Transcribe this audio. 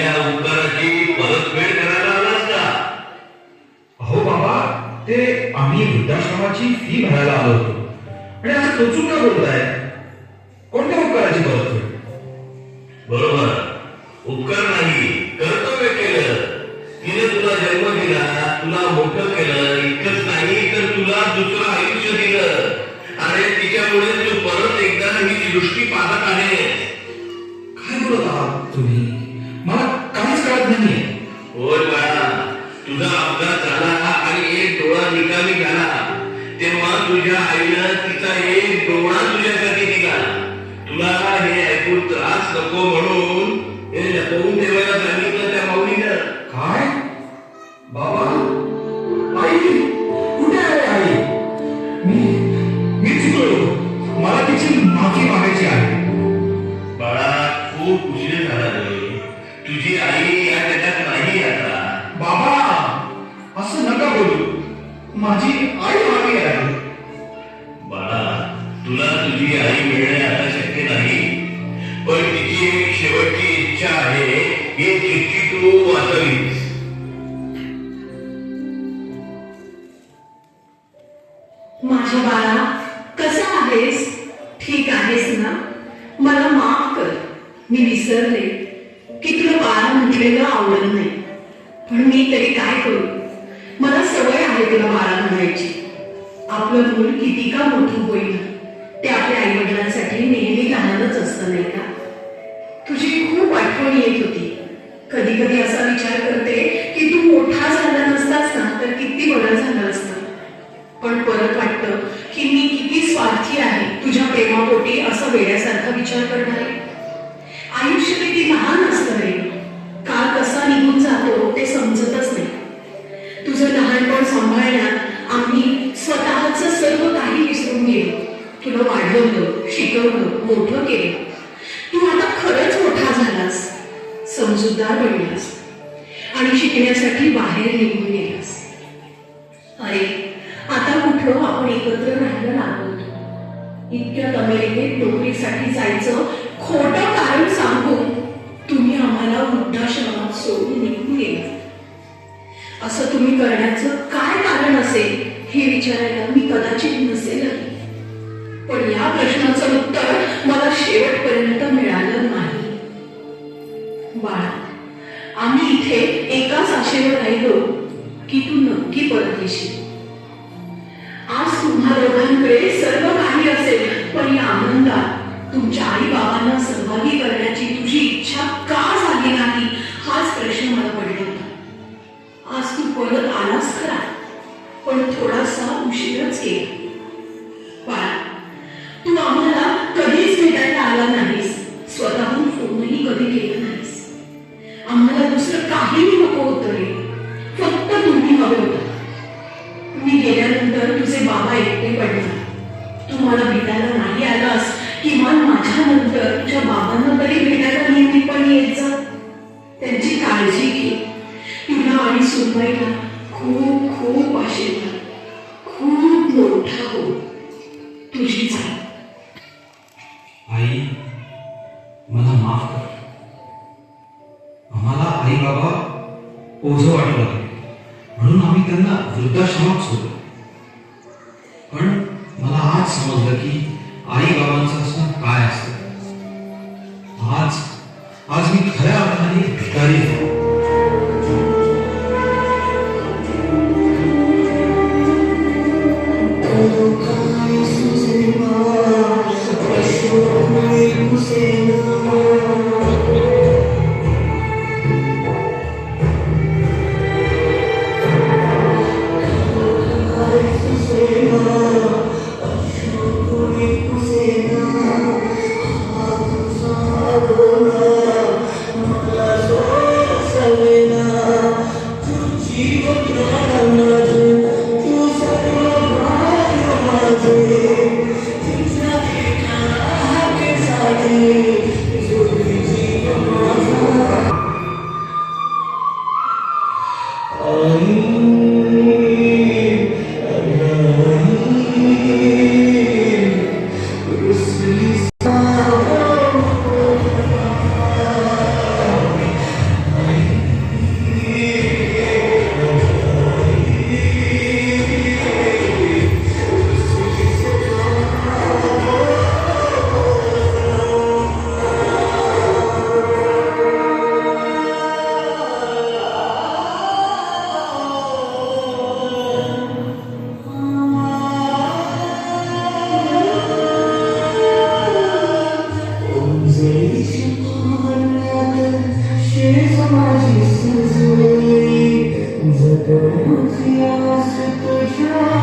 केलेल्या उपकाराची परतफेड करायला आलास का? अहो बाबा, ते आम्ही वृद्धाश्रमाची फी भरायला आलो होतो आणि असं टोचून का बोलताय? कोणत्या उपकाराची परतफेड? बरोबर, उपकार नाही, कर्तव्य केलं. तिने तुला जन्म दिला, तुला मोठं केलं. इतकंच नाही तर तुला दुसरं आयुष्य दिलं. अरे तिच्यामुळे तू परत एकदा ही दृष्टी पाहत आहे. काय बोलत आहात तुम्ही? मला काहीच कळत नाहीये. होय बाळा, तुझा अपघात झाला आणि एक डोळा निकामी झाला तेव्हा तुझ्या आईनं तिचा एक डोळा तुझ्यासाठी दिला. तुला हे ऐकून त्रास नको म्हणून हे लपवून ठेवायला सांगितलं त्या माऊलीनं. काय? बाबा, आई कुठे आहे? आई, मी चुकलो. मला तिची माफी मागायची आहे. बाळा, खूप उशीर झाला रे. तुझी आई या जगात नाही आता. बाबा, असं नका बोलू. माझी आई हवी आहे. बाळा, तुला तुझी आई मिळणे आता शक्य नाही, पण तिची एक शेवटची इच्छा आहे, ही चिठ्ठी तू वाचलीस. माझ्या बाळा, कसा आहेस? ठीक आहेस ना? मला माफ कर, मी विसरले की तुला बाळा म्हटलेलं आवडत नाही. पण मी तरी काय करू, मला सवय आहे तुला बाळा म्हणायची. आपलं मूल किती का मोठं होईल ते आपल्या आई वडिलांसाठी नेहमी लहानच असतं, नाही का? तुझी खूप आठवण येत होती. कधी कधी असा विचार करते की तू मोठा झाला नसतास ना तर किती बरं झालं असतं. पण परत वाटतं की मी किती स्वार्थी आहे तुझ्या प्रेमापोटी असं वेड्यासारखा विचार करणारे. आयुष्य किती लहान असतं रे. काळ कसा निघून जातो ते समजतच नाही. तुझं लहानपण सांभाळण्यात आम्ही स्वतःचं सर्व काही विसरून गेलो. तुला वाढवलं, शिकवलं, मोठं केलं. तू आता खरंच मोठा झालास, समजूतदार बनलास आणि शिकण्यासाठी बाहेर निघून गेलास. अरे, आता कुठं आपण एकत्र राहायला लागलो. इतक्यात अमेरिकेत नोकरीसाठी जायचं खोटं कारण सांगून तुम्ही आम्हाला वृद्धाश्रमात सोडून निघून गेला. असं तुम्ही करण्याचं काय कारण असेल हे विचारायला मी कदाचित नसेलही. पण या प्रश्नाचं उत्तर मला शेवटपर्यंत मिळालं नाही. बाळा, आम्ही इथे एकाच आशेवर राहिलो की तू नक्की परत येशील. आज तुम्हा दोघांकडे सर्व काही असेल, पण या आनंदात तुमच्या आई बाबांना सहभागी करण्याची तुझी इच्छा का झाली नाही हाच प्रश्न मला पडला होता. आज तू परत आलास खरा, पण थोडासा उशीरच केला. बाळा, तू आम्हाला कधीच भेटायला आला नाहीस, स्वतःहून फोनही कधी केला नाहीस. आम्हाला दुसरं काहीही नको होतं रे, फक्त तुम्ही हवे होता. मी गेल्यानंतर तुझे बाबा एकटे पडले. तू मला भेटायला नाही आलास, किमान माझ्या नंतर तुझ्या बाबांना तरी भेटायला नेहमीपणे येत जा. त्यांची काळजी घे. तुला आणि सुनबाईला खूप खूप आशीर्वाद. खूप मोठा हो. तुझी आई. आई, मला माफ कर. आम्हाला आई बाबा ओझं वाटलं म्हणून आम्ही त्यांना वृद्धाश्रमात सोडलं. पण मला आज समजलं की आई बाबांचं असणं काय असतं. आज मी खऱ्या अर्थाने भिकारी आहे. माझी सजवली जगण्याची आस तुझ्या